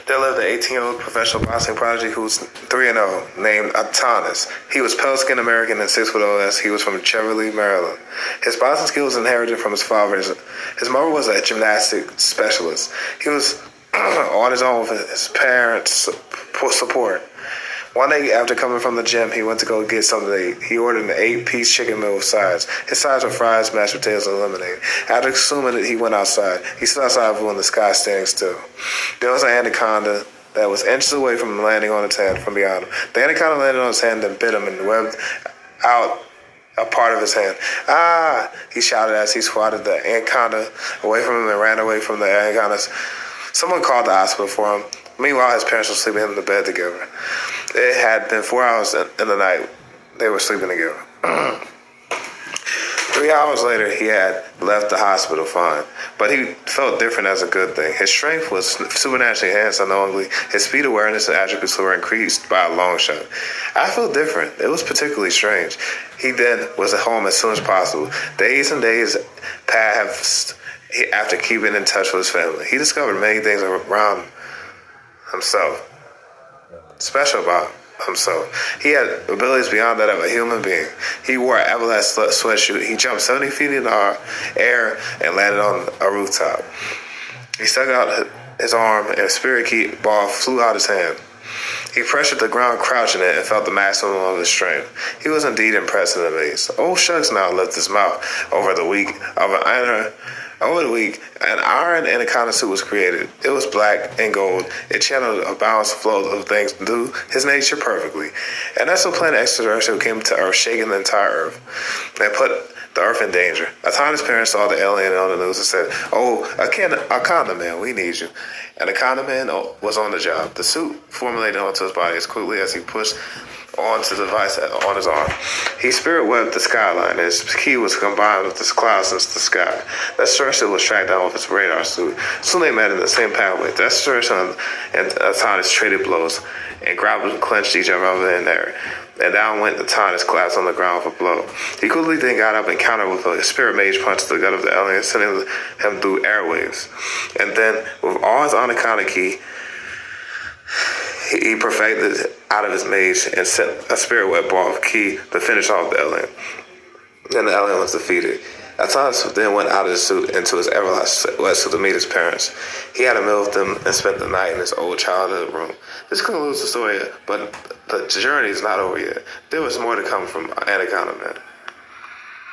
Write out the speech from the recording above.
There lived an 18-year-old professional boxing prodigy who was 3-0, named Adonis. He was pale-skinned American and 6'0" as he was from Cheverly, Maryland. His boxing skills was inherited from his father. His mother was a gymnastic specialist. He was on his own with his parents' support. One day after coming from the gym, he went to go get something to eat. He ordered an 8-piece chicken meal with sides. His sides were fries, mashed potatoes, and lemonade. After consuming it, he went outside. He stood outside when the sky standing still. There was an anaconda that was inches away from landing on its hand from beyond him. The anaconda landed on his hand and bit him and webbed out a part of his hand. "Ah!" he shouted as he swatted the anaconda away from him and ran away from the anacondas. Someone called the hospital for him. Meanwhile, his parents were sleeping in the bed together. It had been 4 hours in the night. They were sleeping together. 3 hours later, he had left the hospital fine, but he felt different as a good thing. His strength was supernaturally enhanced unknowingly. His speed, awareness, and attributes were increased by a long shot. I felt different. It was particularly strange. He then was at home as soon as possible. Days and days passed after keeping in touch with his family. He discovered many things around himself, special about himself. He had abilities beyond that of a human being. He wore an everlasting sweatshirt. He jumped 70 feet in the air and landed on a rooftop. He stuck out his arm and a spirit key ball flew out his hand. He pressured the ground, crouching it, and felt the maximum of his strength. He was indeed impressed and amazed. Old Shucks now lifted his mouth. Over the week, an iron anaconda suit was created. It was black and gold. It channeled a balanced flow of things to his nature perfectly. An exoplanet extraterrestrial came to Earth, shaking the entire Earth, and put the Earth in danger. Andconda's parents saw the alien on the news and said, "Oh, Andconda Man, we need you." And Andconda Man was on the job. The suit formulated onto his body as quickly as he pushed onto the device on his arm. He spirit webbed the skyline, and his key was combined with the clouds in the sky. The extraterrestrial was tracked down with his radar suit. Soon they met in the same pathway. The extraterrestrial and Andconda traded blows and grappled and clenched each other in there. And down went Andconda, collapsed on the ground with a blow. He quickly then got up and countered with a spirit mage punch to the gut of the alien, sending him through airwaves. And then, with all his Anaconda key, he perfected out of his mage and sent a spirit web ball of key to finish off the alien. Then the alien was defeated. Andconda then went out of his suit into his everlasting sweatsuit to meet his parents. He had a meal with them and spent the night in his old childhood room. This concludes the story, but the journey is not over yet. There was more to come from Andconda Man.